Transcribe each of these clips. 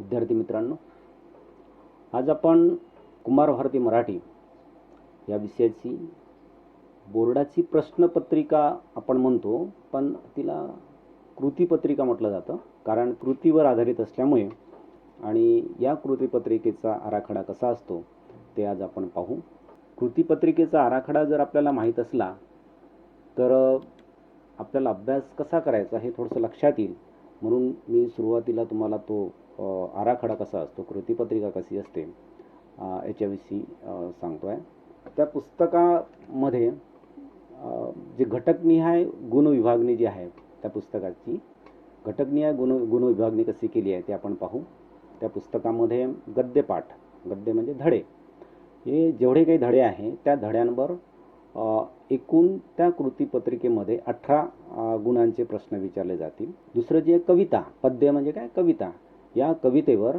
विद्यार्थी मित्रांनो, आज आपण कुमार भारती मराठी या विषयाची बोर्डाची प्रश्नपत्रिका आपण म्हणतो, पण तिला कृतीपत्रिका म्हटलं जातं, कारण कृतीवर आधारित असल्यामुळे. आणि या कृतीपत्रिकेचा आराखडा कसा असतो ते आज आपण पाहू. कृतीपत्रिकेचा आराखडा जर आपल्याला माहीत असला तर आपल्याला अभ्यास कसा करायचा हे थोडंसं लक्षात येईल. म्हणून मी सुरुवातीला तुम्हाला तो आराखडा कसा असतो, कृतीपत्रिका कशी असते याच्याविषयी सांगतो आहे. त्या पुस्तकामध्ये जे घटकनिहाय गुणविभागणी जी आहे, त्या पुस्तकाची घटकनिहाय गुणविभागणी कशी केली आहे ते आपण पाहू. त्या पुस्तकामध्ये गद्यपाठ, गद्य म्हणजे धडे, हे जेवढे काही धडे आहे त्या धड्यांवर एकूण त्या कृतीपत्रिकेमध्ये 18 गुणांचे प्रश्न विचारले जातील. दुसरं जे कविता, पद्य म्हणजे काय, कविता, या कवितेवर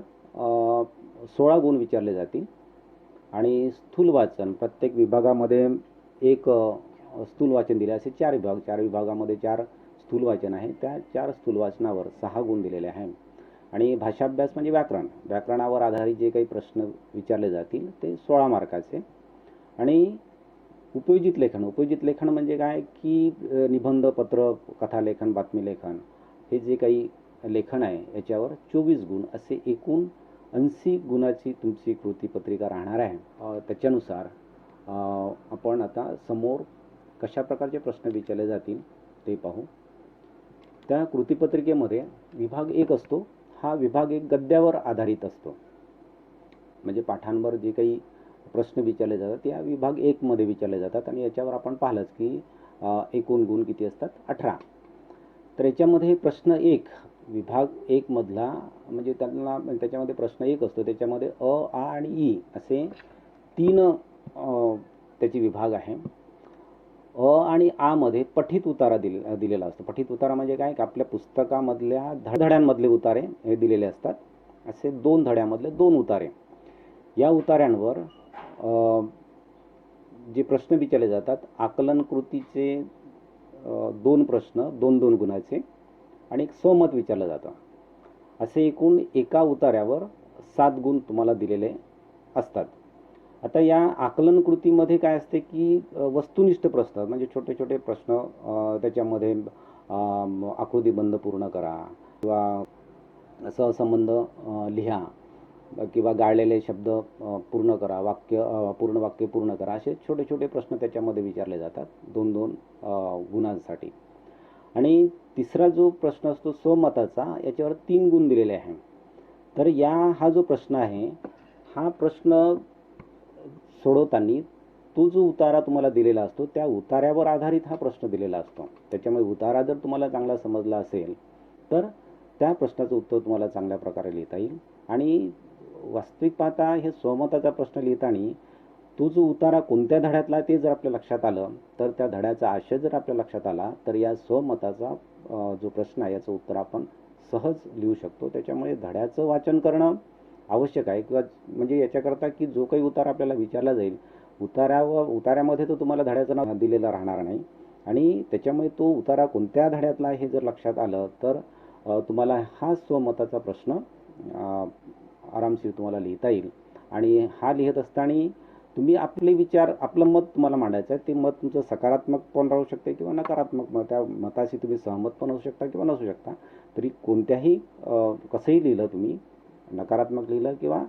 16 गुण विचारले जातील. आणि स्थूल वाचन, प्रत्येक विभागामध्ये एक स्थूल वाचन दिले, असे 4 विभाग, 4 विभागामध्ये 4 स्थूल वाचन आहे, त्या 4 स्थूल वाचनावर 6 गुण दिलेले आहे. आणि भाषाभ्यास म्हणजे व्याकरण, व्याकरणावर आधारित जे काही प्रश्न विचारले जातील ते 16 मार्काचे. आणि उपयोजित लेखन, उपयोजित लेखन म्हणजे काय की निबंध, पत्र, कथालेखन, बातमीलेखन, हे जे काही लेखन आहे याच्यावर 24 गुण, असे एकूण 80 गुणाची तुमची कृतीपत्रिका राहणार आहे. त्याच्यानुसार आपण आता समोर कशा प्रकारचे प्रश्न विचारले जातील ते पाहू. त्या कृतीपत्रिकेमध्ये विभाग 1 असतो. हा विभाग 1 गद्यावर आधारित असतो, म्हणजे पाठांवर जे काही प्रश्न विचारले जातात या विभाग 1 मध्ये विचारले जातात. आणि याच्यावर आपण पाहिलंच की एकूण गुण किती असतात, 18. तर याच्यामध्ये प्रश्न 1, विभाग 1 मधला, म्हणजे त्याच्यामध्ये प्रश्न 1 असतो, त्याच्यामध्ये अ, आ आणि ई असे 3 त्याचे विभाग आहे. अ आणि आ मध्ये पठित उतारा दिलेला असतो. पठित उतारा म्हणजे काय, की आपल्या पुस्तकामधल्या धड्यांमधले उतारे हे दिलेले असतात. असे 2 धड्यामधले 2 उतारे, या उतार्यांवर जे प्रश्न विचारले जातात, आकलन कृतीचे 2 प्रश्न 2-2 गुणाचे आणि एक स्वमत विचारलं जातं. असे एकूण एका उतार्यावर 7 गुण तुम्हाला दिलेले असतात. आता या आकलन कृतीमध्ये काय असते की वस्तुनिष्ठ प्रश्न, म्हणजे छोटे छोटे प्रश्न, त्याच्यामध्ये आकृतीबंध पूर्ण करा किंवा सहसंबंध लिहा किंवा गाळलेले शब्द पूर्ण करा, पूर्ण वाक्य पूर्ण करा, असे छोटे छोटे प्रश्न त्याच्यामध्ये विचारले जातात 2-2 गुणांसाठी. आणि तिसरा जो प्रश्न असतो स्वमताचा, याच्यावर 3 गुण दिलेले आहे. तर हा जो प्रश्न आहे, हा प्रश्न सोडवताना तो जो उतारा तुम्हाला दिलेला असतो त्या उतार्यावर आधारित हा प्रश्न दिलेला असतो. त्याच्यामुळे उतारा जर तुम्हाला चांगला समजला असेल तर त्या प्रश्नाचं उत्तर तुम्हाला चांगल्या प्रकारे लिहिता येईल. आणि वास्तविक पाहता हे स्वमताचा प्रश्न लिहिताना तो जो उतारा कोणत्या धड्यातला ते जर आपल्या लक्षात आलं, तर त्या धड्याचा आशय जर आपल्या लक्षात आला, तर या स्वमताचा जो प्रश्न आहे याचं उत्तर आपण सहज लिहू शकतो. त्याच्यामुळे धड्याचं वाचन करणं आवश्यक आहे, किंवा म्हणजे याच्याकरता की जो काही उतारा आपल्याला विचारला जाईल, उतार्यामध्ये तो तुम्हाला धड्याचं नाव दिलेलं राहणार नाही. आणि त्याच्यामुळे तो उतारा कोणत्या धड्यातला हे जर लक्षात आलं तर तुम्हाला हा स्वमताचा प्रश्न आरामशीर तुम्हाला लिहिता येईल. आणि हा लिहित असताना तुम्ही आपले विचार, आपलं मत तुम्हाला मांडायचं आहे. ते मत तुमचं सकारात्मक पण राहू शकते किंवा नकारात्मक, त्या मताशी तुम्ही सहमत पण होऊ शकता किंवा नसू शकता. तरी कोणत्याही कसंही लिहिलं तुम्ही, नकारात्मक लिहिलं किंवा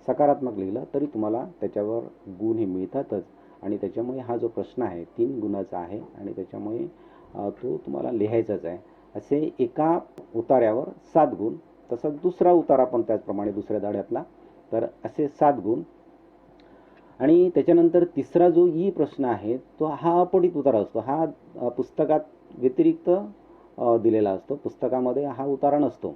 सकारात्मक लिहिलं तरी तुम्हाला त्याच्यावर गुण हे मिळतातच. आणि त्याच्यामुळे हा जो प्रश्न आहे 3 गुणाचा आहे आणि त्याच्यामुळे तो तुम्हाला लिहायचाच आहे. असे एका उतार्यावर 7 गुण. तसंच दुसरा उतारा पण त्याचप्रमाणे दुसऱ्या धड्यातला, तर असे 7 गुण. आणि त्याच्यानंतर तिसरा जो ई प्रश्न आहे तो हा अपठित उतारा असतो. हा पुस्तकात व्यतिरिक्त दिलेला असतो, पुस्तकामध्ये हा उतारा नसतो.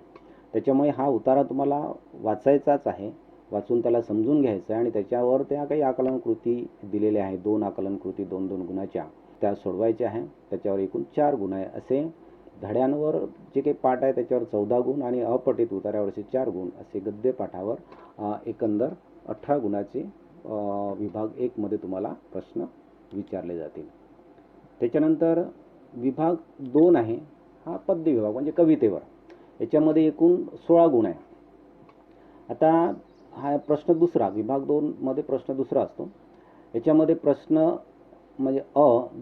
त्याच्यामुळे हा उतारा तुम्हाला वाचायचाच आहे, वाचून त्याला समजून घ्यायचं आहे. आणि त्याच्यावर त्या काही आकलन कृती दिलेल्या आहेत, 2 आकलन कृती 2-2 गुणाच्या, त्या सोडवायच्या आहे. त्याच्यावर एकूण 4 गुण आहे. असे धड्यांवर जे काही पाठ आहे त्याच्यावर 14 गुण आणि अपठित उतार्यावरचे 4 गुण, असे गद्यपाठावर एकंदर 18 गुणाचे विभाग 1 मध्ये तुम्हाला प्रश्न विचारले जातील. त्याच्यानंतर विभाग 2 आहे, हा पद्य विभाग म्हणजे कवितेवर. याच्यामध्ये एकूण 16 गुण आहे. आता हा प्रश्न दुसरा, विभाग 2 मध्ये प्रश्न दुसरा असतो. याच्यामध्ये प्रश्न म्हणजे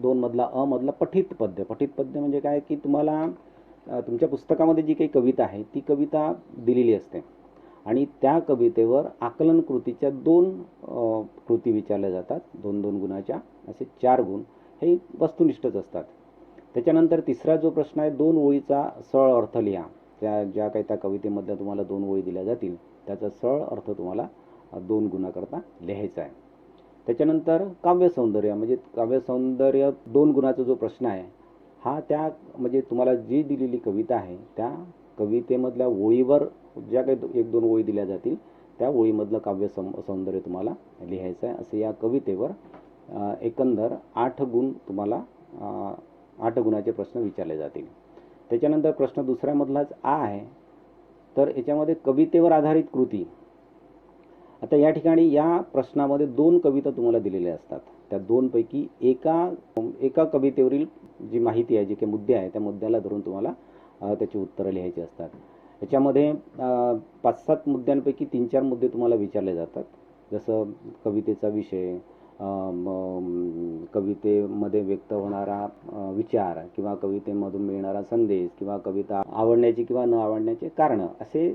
दोन मधला मधला पठित पद्य. पठित पद्य म्हणजे काय, की तुम्हाला तुमच्या पुस्तकामध्ये जी काही कविता आहे ती कविता दिलेली असते आणि त्या कवितेवर आकलन कृतीच्या 2 कृती विचारल्या जातात, 2-2 गुणाच्या. असे 4 गुण हे वस्तुनिष्ठच असतात. त्याच्यानंतर तिसरा जो प्रश्न आहे, 2 ओळीचा सरळ अर्थ लिहा. ज्या काही त्या कवितेमधल्या तुम्हाला 2 ओळी दिल्या जातील त्याचा सरळ अर्थ तुम्हाला 2 गुणाकरता लिहायचा आहे. त्याच्यानंतर काव्यसौंदर्य, म्हणजे काव्यसौंदर्य 2 गुणाचा जो प्रश्न आहे हा त्या म्हणजे तुम्हाला जी दिलेली कविता आहे त्या कवितेमधल्या ओळीवर ज्या काही 1-2 ओळी दिल्या जातील त्या ओळीमधलं सौंदर्य तुम्हाला लिहायचं आहे. असे या कवितेवर एकंदर 8 गुण तुम्हाला 8 गुणाचे प्रश्न विचारले जातील. त्याच्यानंतर प्रश्न दुसऱ्यामधलाच आहे, तर याच्यामध्ये कवितेवर आधारित कृती. आता या ठिकाणी या प्रश्नामध्ये 2 कविता तुम्हाला दिलेल्या असतात. त्या 2 पैकी एका कवितेवरील जी माहिती आहे, जे काही मुद्दे आहे त्या मुद्द्याला धरून तुम्हाला त्याची उत्तरं लिहायची असतात. याच्यामध्ये 5-7 मुद्द्यांपैकी 3-4 मुद्दे तुम्हाला विचारले जातात. जसं कवितेचा विषय, कवितेमध्ये व्यक्त होणारा विचार किंवा कवितेमधून मिळणारा संदेश किंवा कविता आवडण्याची किंवा न आवडण्याचे कारणं, असे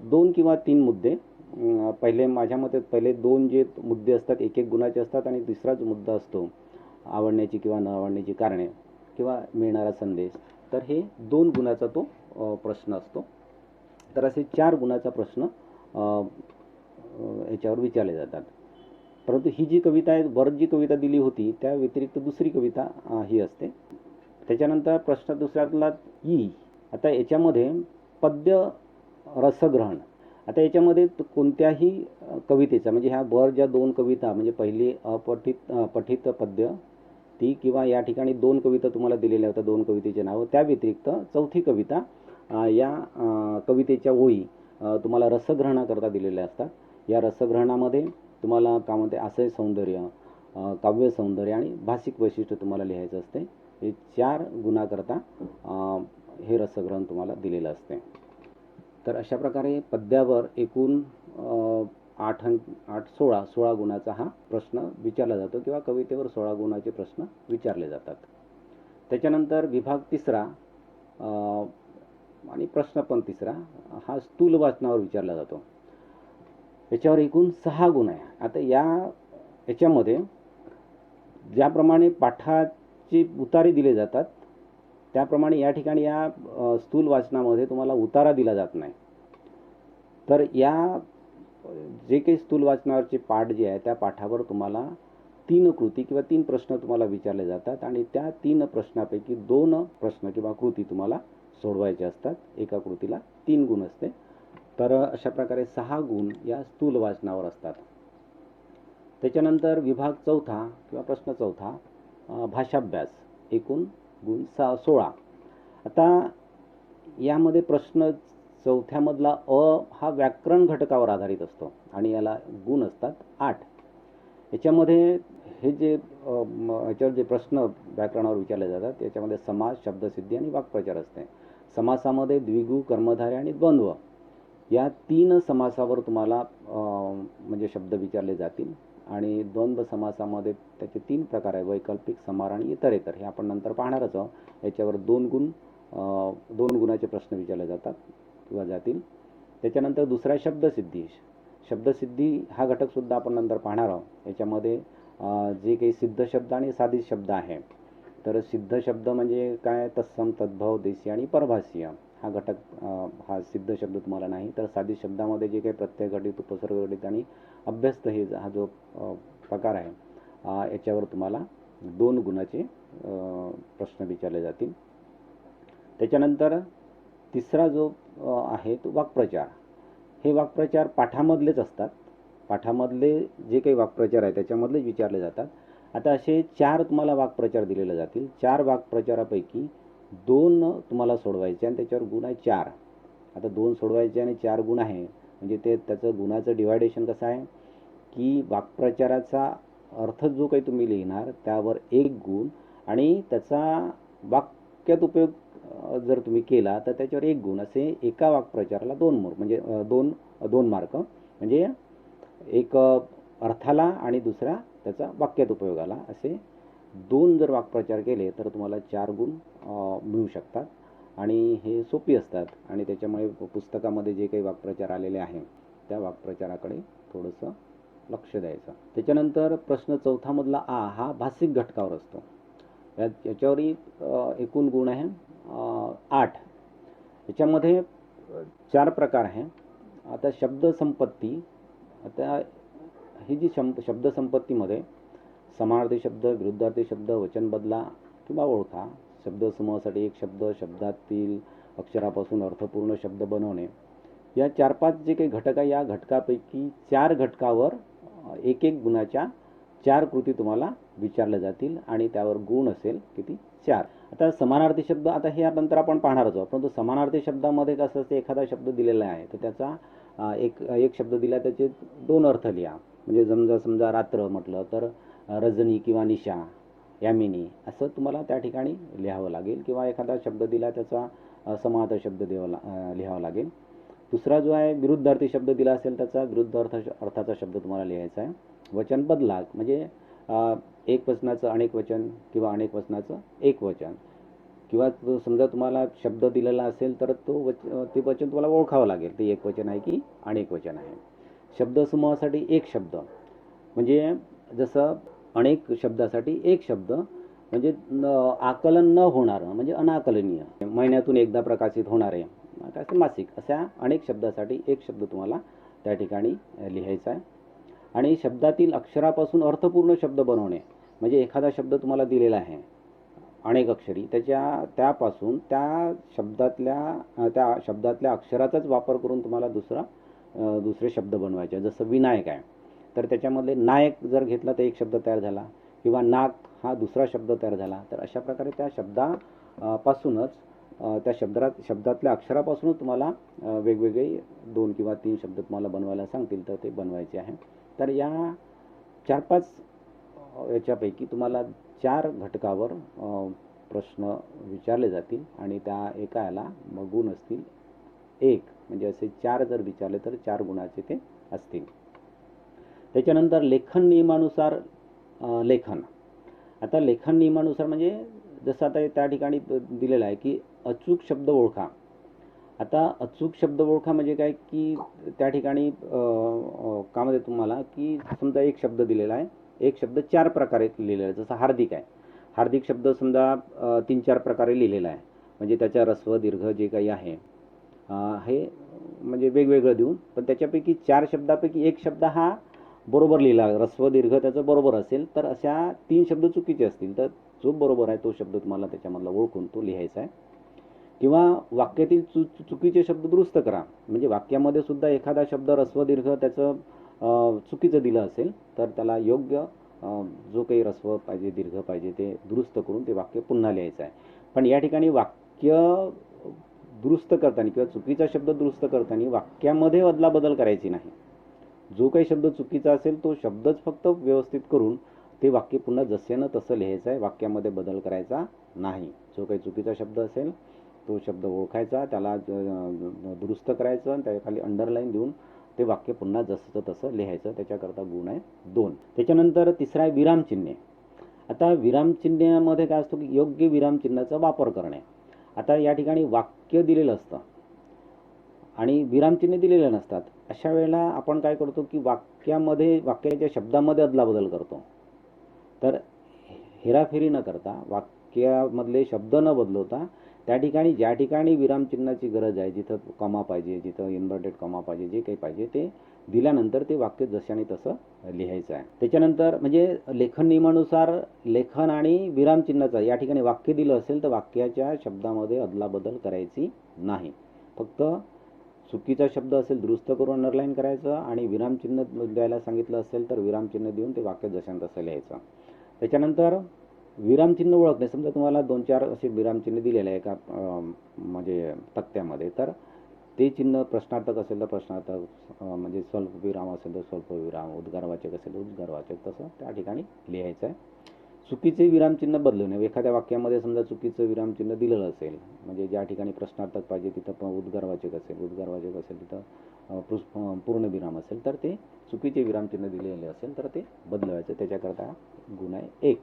2 किंवा 3 मुद्दे. पहिले माझ्या मते पहिले 2 जे मुद्दे असतात 1-1 गुणाचे असतात आणि तिसरा जो मुद्दा असतो आवडण्याची किंवा न आवडण्याची कारणे किंवा मिळणारा संदेश, तर हे 2 गुणाचा तो प्रश्न असतो. तर असे 4 गुणाचा प्रश्न याच्यावर विचारले जातात. परंतु ही जी कविता आहे, वर जी कविता दिली होती त्या व्यतिरिक्त दुसरी कविता ही असते. त्याच्यानंतर प्रश्न दुसऱ्यातला आता याच्यामध्ये पद्य रसग्रहण. आता याच्यामध्ये कोणत्याही कवितेचा म्हणजे ह्या वर ज्या 2 कविता म्हणजे पहिली पठित पद्य ती किंवा या ठिकाणी 2 कविता तुम्हाला दिलेल्या होत्या, 2 कवितेचे नावं, त्या व्यतिरिक्त चौथी कविता या कवितेच्या ओळी तुम्हाला रसग्रहणाकरता दिलेल्या असतात. या रसग्रहणामध्ये तुम्हाला त्यामध्ये आशय सौंदर्य, काव्य सौंदर्य आणि भाषिक वैशिष्ट्य तुम्हाला लिहायचं असते. हे 4 गुणाकरता हे रसग्रहण तुम्हाला दिलेलं असते. तर अशा प्रकारे पद्यावर एकूण 16 गुणाचा हा प्रश्न विचारला जातो किंवा कवितेवर 16 गुणाचे प्रश्न विचारले जातात. त्याच्यानंतर विभाग 3 आणि प्रश्न पण 3 हा स्थूल वाचनावर विचारला जातो. याच्यावर एकूण 6 गुण आहे. आता याच्यामध्ये ज्याप्रमाणे पाठाची उतारे दिले जातात त्याप्रमाणे या ठिकाणी या स्थूल वाचनामध्ये तुम्हाला उतारा दिला जात नाही. तर या जे काही स्थूल वाचनावरचे पाठ जे आहे त्या पाठावर तुम्हाला 3 कृती किंवा 3 प्रश्न तुम्हाला विचारले जातात आणि त्या 3 प्रश्नापैकी 2 प्रश्न किंवा कृती तुम्हाला सोडवायचे असतात. एका कृतीला 3 गुण असते. तर अशा प्रकारे 6 गुण या स्थूल वाचनावर असतात. त्याच्यानंतर विभाग 4 किंवा प्रश्न 4 भाषाभ्यास, एकूण गुण 16. आता यामध्ये प्रश्न 4मधला हा व्याकरण घटकावर आधारित असतो आणि याला गुण असतात 8. याच्यामध्ये हे जे याच्यावर जे प्रश्न व्याकरणावर विचारले जातात याच्यामध्ये समास, शब्दसिद्धी आणि वाक्प्रचार असते. समासामध्ये द्विगु, कर्मधारय आणि द्वंद्व या 3 समासावर तुम्हाला म्हणजे शब्द विचारले जातील आणि द्वंद्व समासामध्ये त्याचे 3 प्रकार आहे, वैकल्पिक, समार आणि इतरेतर. हे आपण नंतर पाहणारच आहोत. याच्यावर 2 गुणाचे प्रश्न विचारले जातात किंवा जातील. त्याच्यानंतर दुसरा शब्दसिद्धी. शब्दसिद्धी हा घटकसुद्धा आपण नंतर पाहणार आहोत. याच्यामध्ये जे काही सिद्ध शब्द आणि साधित शब्द आहे, तर सिद्ध शब्द म्हणजे काय, तत्सम, तद्भव, देशी आणि परभाषीय हा घटक. हा सिद्ध शब्द तुम्हाला नाही. तर साधित शब्दामध्ये जे काही प्रत्यय घटित, उपसर्ग घटित आणि अभ्यस्त हे हा जो प्रकार आहे याच्यावर तुम्हाला 2 गुणाचे प्रश्न विचारले जातील. त्याच्यानंतर तिसरा जो आहे तो वाक्प्रचार. हे वाक्प्रचार पाठामधलेच असतात. पाठामधले जे काही वाक्प्रचार आहे त्याच्यामधलेच विचारले जातात. आता असे 4 तुम्हाला वाक्प्रचार दिलेले जातील. 4 वाक्प्रचारापैकी 2 तुम्हाला सोडवायचे आणि त्याच्यावर गुण आहे 4. आता 2 सोडवायचे आणि 4 गुण आहे म्हणजे त्याचं गुणाचं डिव्हायडेशन कसं आहे की वाक्प्रचाराचा अर्थ जो काही तुम्ही लिहिणार त्यावर 1 गुण आणि त्याचा वाक्यात उपयोग जर तुम्ही केला तर त्याच्यावर 1 गुण, असे एका वाक्प्रचाराला 2 मोर, म्हणजे 2 मार्क, म्हणजे एक अर्थाला आणि दुसरा त्याचा वाक्यात उपयोगाला, असे 2 जर वाक्प्रचार केले तर तुम्हाला 4 गुण मिळू शकतात. आणि हे सोपी असतात आणि त्याच्यामुळे पुस्तकामध्ये जे काही वाक्प्रचार आलेले आहे त्या वाक्प्रचाराकडे थोडंसं लक्ष द्यायचं. त्याच्यानंतर प्रश्न 4था मधला आ हा भाषिक घटकावर असतो. याच्यावरही एकूण गुण आहे 8. याच्यामध्ये 4 प्रकार आहे. आता शब्दसंपत्ती, आता ही जी शब्दसंपत्तीमध्ये समानार्थी शब्द, विरुद्धार्थी शब्द, वचन बदला किंवा ओळखा, शब्दसमूहासाठी एक शब्द, शब्दातील अक्षरापासून अर्थपूर्ण शब्द बनवणे, या 4-5 जे काही घटक आहे या घटकापैकी 4 घटकावर 1-1 गुणाच्या 4 कृती तुम्हाला विचारल्या जातील आणि त्यावर गुण असेल किती? 4. आता समानार्थी शब्द, आता हे नंतर आपण पाहणारच आहोत, परंतु समानार्थी शब्दामध्ये कसं असते, एखादा शब्द दिलेला आहे तर त्याचा एक शब्द दिला त्याचे 2 अर्थ लिहा. म्हणजे समजा रात्र म्हटलं तर रजनी किंवा निशा, यामिनी, असं तुम्हाला त्या ठिकाणी लिहावं लागेल. किंवा एखादा शब्द दिला त्याचा समानार्थी शब्द लिहावा लागेल. दुसरा जो आहे विरुद्धार्थी शब्द दिला असेल त्याचा विरुद्ध अर्थाचा शब्द तुम्हाला लिहायचा आहे. वचन बदला म्हणजे एक वचनाचं अनेक वचन किंवा अनेक वचनाचं एक वचन, किंवा समजा तुम्हाला शब्द दिलेला असेल तर ते वचन तुम्हाला ओळखावं लागेल, ते एक वचन आहे की अनेक वचन आहे. शब्दसमूहासाठी एक शब्द, म्हणजे जसं अनेक शब्दासाठी एक शब्द, म्हणजे आकलन न होणारं म्हणजे अनाकलनीय, महिन्यातून एकदा प्रकाशित होणारे काय मासिक, अशा अनेक शब्दासाठी एक शब्द तुम्हाला त्या ठिकाणी लिहायचा आहे. आणि शब्दातील अक्षरापासून अर्थपूर्ण शब्द बनवणे, म्हणजे एखादा शब्द तुम्हाला दिलेला आहे अनेक अक्षरी, त्यापासून त्या शब्दातल्या अक्षराचाच वापर करून तुम्हाला दुसरे शब्द बनवायचे. जसं विनायक आहे तर त्याच्यामधले नायक जर घेतला तर एक शब्द तयार झाला, किंवा नाक हा दुसरा शब्द तयार झाला. तर अशा प्रकारे त्या शब्दापासूनच त्या शब्दातल्या अक्षरापासूनच तुम्हाला वेगवेगळे 2 किंवा 3 शब्द तुम्हाला बनवायला सांगतील तर ते बनवायचे आहे. तर या 4-5 याच्यापैकी तुम्हाला 4 घटकावर प्रश्न विचारले जातील आणि त्या एका याला मग गुण असतील 1, म्हणजे असे 4 जर विचारले तर 4 गुणाचे ते असतील. त्याच्यानंतर लेखन नियमानुसार लेखन. आता लेखन नियमानुसार म्हणजे जसं आता त्या ठिकाणी दिलेलं आहे की अचूक शब्द ओळखा. आता अचूक शब्द ओळखा म्हणजे काय की त्या ठिकाणी का म्हणजे तुम्हाला की समजा एक शब्द दिलेला आहे, एक शब्द 4 प्रकारे लिहिलेला आहे. जसं हार्दिक आहे, हार्दिक शब्द समजा 3-4 प्रकारे लिहिलेला आहे, म्हणजे त्याच्या ऱ्हस्व दीर्घ जे काही आहे हे म्हणजे वेगवेगळं देऊन, पण त्याच्यापैकी 4 शब्दापैकी एक शब्द हा बरोबर लिहिला, ऱ्हस्व दीर्घ त्याचं बरोबर असेल, तर अशा 3 शब्द चुकीचे असतील तर जो बरोबर आहे तो शब्द तुम्हाला त्याच्यामधला ओळखून तो लिहायचा आहे. किंवा वाक्यातील चुकीचे शब्द दुरुस्त करा, म्हणजे वाक्यामध्ये सुद्धा एखादा शब्द ऱ्हस्व दीर्घ त्याचं चुकीचं दिलं असेल तर त्याला योग्य जो काही ऱ्हस्व पाहिजे दीर्घ पाहिजे ते दुरुस्त करून ते वाक्य पुन्हा लिहायचं आहे. पण या ठिकाणी वाक्य दुरुस्त करताना किंवा चुकीचा शब्द दुरुस्त करताना वाक्यामध्ये अदलाबदल करायची नाही. जो काही शब्द चुकीचा असेल तो शब्दच फक्त व्यवस्थित करून ते वाक्य पुन्हा जसेनं तसं लिहायचं आहे, वाक्यामध्ये बदल करायचा नाही. जो काही चुकीचा शब्द असेल तो शब्द ओळखायचा, त्याला दुरुस्त करायचं आणि त्याखाली अंडरलाईन देऊन ते वाक्य पुन्हा जसंचं तसं लिहायचं. त्याच्याकरता गुण आहे 2. त्याच्यानंतर तिसरा आहे विरामचिन्हे. आता विरामचिन्हामध्ये काय असतं की योग्य विरामचिन्हाचा वापर करणे. आता या ठिकाणी वाक्य दिलेलं असतं आणि विरामचिन्हे दिलेले नसतात. अशा वेळेला आपण काय करतो की वाक्याच्या शब्दामध्ये अदलाबदल करतो. तर हेराफेरी न करता वाक्यामधले शब्द न बदलवता त्या ठिकाणी ज्या ठिकाणी विरामचिन्हाची गरज आहे, जिथं कॉमा पाहिजे, जिथं इन्व्हर्टेड कॉमा पाहिजे, जे काही पाहिजे ते दिल्यानंतर ते वाक्य जशाने तसं लिहायचं आहे. त्याच्यानंतर म्हणजे लेखन नियमानुसार लेखन आणि विरामचिन्हाचा या ठिकाणी वाक्य दिलं असेल तर वाक्याच्या शब्दामध्ये अदलाबदल करायची नाही. फक्त चुकीचा शब्द असेल दुरुस्त करून अंडरलाईन करायचं आणि विरामचिन्ह द्यायला सांगितलं असेल तर विरामचिन्ह देऊन ते वाक्य जशाने तसं लिहायचं. त्याच्यानंतर विरामचिन्ह ओळखणे. समजा तुम्हाला 2-4 असे विरामचिन्ह दिलेले आहे एका म्हणजे तक्त्यामध्ये, तर ते चिन्ह प्रश्नार्थक असेल तर प्रश्नार्थक, म्हणजे स्वल्पविराम असेल तर स्वल्पविराम, उद्गारवाचक असेल तर उद्गारवाचक, तसं त्या ठिकाणी लिहायचं आहे. चुकीचे विरामचिन्ह बदलवणे. एखाद्या वाक्यामध्ये समजा चुकीचं विरामचिन्ह दिलेलं असेल, म्हणजे ज्या ठिकाणी प्रश्नार्थक पाहिजे तिथं पण उद्गारवाचक असेल, उद्गारवाचक असेल तिथं पूर्णविराम असेल, तर ते चुकीचे विरामचिन्ह दिलेले असेल तर ते बदलवायचं. त्याच्याकरता गुण आहे 1.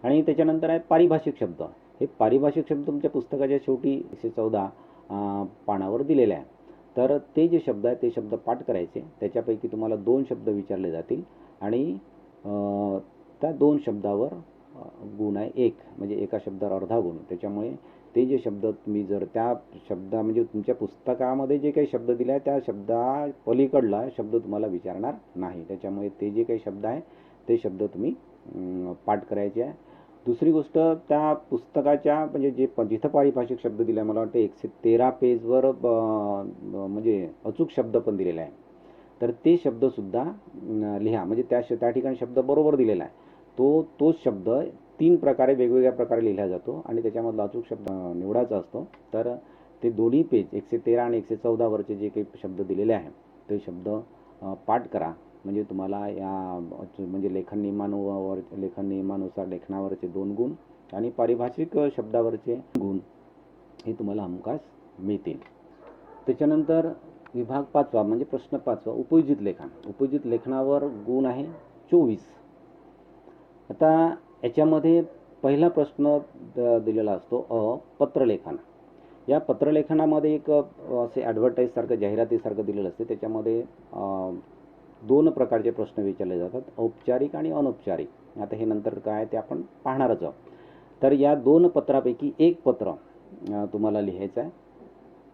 आणि त्याच्यानंतर आहे पारिभाषिक शब्द. हे पारिभाषिक शब्द तुमच्या पुस्तकाच्या शेवटी 114 पानावर दिलेले आहे. तर ते जे शब्द आहेत ते शब्द पाठ करायचे. त्याच्यापैकी तुम्हाला 2 शब्द विचारले जातील आणि त्या 2 शब्दावर गुण आहे 1, म्हणजे एका शब्दावर अर्धा गुण. त्याच्यामुळे ते जे शब्द तुम्ही जर त्या शब्दा म्हणजे तुमच्या पुस्तकामध्ये जे काही शब्द दिले आहे त्या शब्दा पलीकडला शब्द तुम्हाला विचारणार नाही. त्याच्यामुळे ते जे काही शब्द आहे ते शब्द तुम्ही पाठ करायचे आहे. दुसरी गोष्ट, त्या पुस्तकाच्या म्हणजे जिथं पारिभाषिक शब्द दिला आहे, मला वाटतं 113 पेजवर म्हणजे अचूक शब्द पण दिलेला आहे. तर ते शब्दसुद्धा लिहा. म्हणजे त्या ठिकाणी शब्द बरोबर दिलेला आहे. तोच शब्द 3 प्रकारे वेगवेगळ्या प्रकारे लिहिला जातो आणि त्याच्यामधला अचूक शब्द निवडायचा असतो. तर ते दोन्ही पेज 113 आणि 114 वरचे जे काही शब्द दिलेले आहेत ते शब्द पाठ करा. म्हणजे तुम्हाला या म्हणजे लेखन नियमानुसार लेखनावरचे 2 गुण आणि पारिभाषिक शब्दावरचे गुण हे तुम्हाला हमखास मिळतील. त्याच्यानंतर विभाग 5वा म्हणजे प्रश्न 5वा, उपयोजित लेखन. उपयोजित लेखनावर गुण आहे 24. आता याच्यामध्ये पहिला प्रश्न दिलेला असतो पत्रलेखन. या पत्रलेखनामध्ये एक असे ॲडव्हर्टाईजसारखं, जाहिरातीसारखं दिलेलं असते. त्याच्यामध्ये 2 प्रकारचे प्रश्न विचारले जातात, औपचारिक आणि अनौपचारिक. आता हे नंतर काय ते आपण पाहणारच आहोत. तर या 2 पत्रापैकी एक पत्र तुम्हाला लिहायचं आहे.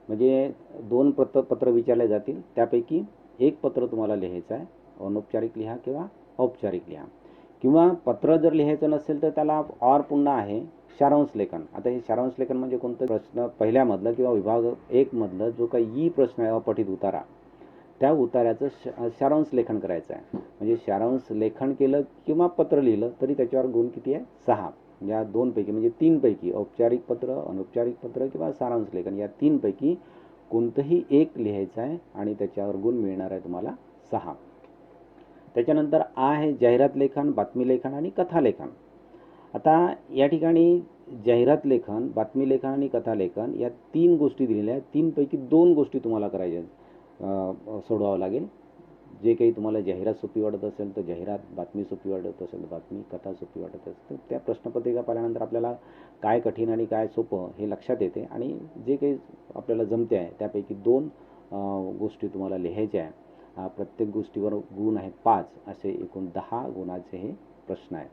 म्हणजे 2 पत्र विचारले जातील, त्यापैकी एक पत्र तुम्हाला लिहायचं आहे. अनौपचारिक लिहा किंवा औपचारिक लिहा. किंवा पत्र जर लिहायचं नसेल तर त्याला पुन्हा आहे सारांश लेखन. आता हे सारांश लेखन म्हणजे कोणतं, प्रश्न पहिल्यामधलं किंवा विभाग 1 मधलं जो काही प्रश्न आहे अपठित उतारा, त्या उतार्याचं सारांश लेखन करायचं आहे. म्हणजे सारांश लेखन केलं किंवा पत्र लिहिलं तरी त्याच्यावर गुण किती आहे 6. या 2 पैकी म्हणजे 3 पैकी, औपचारिक पत्र, अनौपचारिक पत्र किंवा सारांश लेखन, या 3 पैकी कोणतंही एक लिहायचं आहे आणि त्याच्यावर गुण मिळणार आहे तुम्हाला 6. त्याच्यानंतर आहे जाहिरात लेखन, बातमी लेखन आणि कथा लेखन. आता या ठिकाणी जाहिरात लेखन, बातमी लेखन आणि कथा लेखन या 3 गोष्टी दिलेल्या आहेत. 3 पैकी 2 गोष्टी तुम्हाला करायच्या, सोडवावं लागेल. जे काही तुम्हाला जाहिरात सोपी वाटत असेल तर जाहिरात, बातमी सोपी वाटत असेल तर बातमी, कथा सोपी वाटत असेल तर त्या प्रश्नपत्रिका पाहिल्यानंतर आपल्याला काय कठीण आणि काय सोपं हे लक्षात येते आणि जे काही आपल्याला जमते आहे त्यापैकी 2 गोष्टी तुम्हाला लिहायच्या आहे. प्रत्येक गोष्टीवर गुण आहे 5, असे एकूण 10 गुणाचे हे प्रश्न आहेत.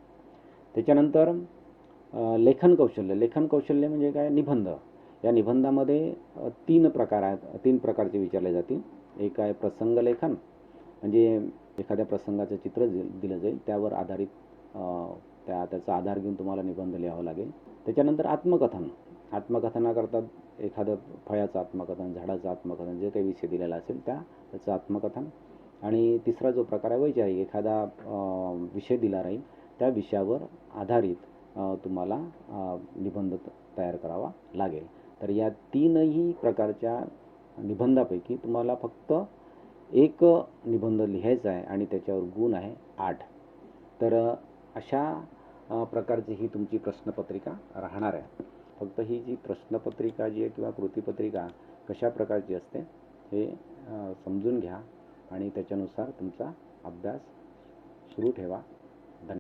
त्याच्यानंतर लेखन कौशल्य. लेखन कौशल्य म्हणजे काय, निबंध. या निबंधामध्ये 3 प्रकार आहेत, 3 प्रकारचे विचारले जातील. एक आहे प्रसंग लेखन, म्हणजे एखाद्या प्रसंगाचं चित्र दिलं जाईल, त्यावर आधारित त्याचा आधार घेऊन तुम्हाला निबंध लिहावा लागेल. त्याच्यानंतर आत्मकथन. आत्मकथनाकरता एखादं फळाचं आत्मकथन, झाडाचं आत्मकथन, जे काही विषय दिलेला असेल त्याचं आत्मकथन. आणि तिसरा जो प्रकार आहे वैचारिक. एखादा विषय दिला राहील, त्या विषयावर आधारित तुम्हाला निबंध तयार करावा लागेल. तर या 3ही प्रकारच्या निबंधापैकी तुम्हाला फक्त एक निबंध लिहायचा आहे आणि त्याच्यावर गुण आहे 8. तर अशा प्रकारची ही तुमची प्रश्नपत्रिका राहणार आहे. फक्त ही जी प्रश्नपत्रिका जी आहे किंवा कृतीपत्रिका कशा प्रकारची असते हे समजून घ्या आणि त्याच्यानुसार तुमचा अभ्यास सुरू ठेवा. धन्यवाद.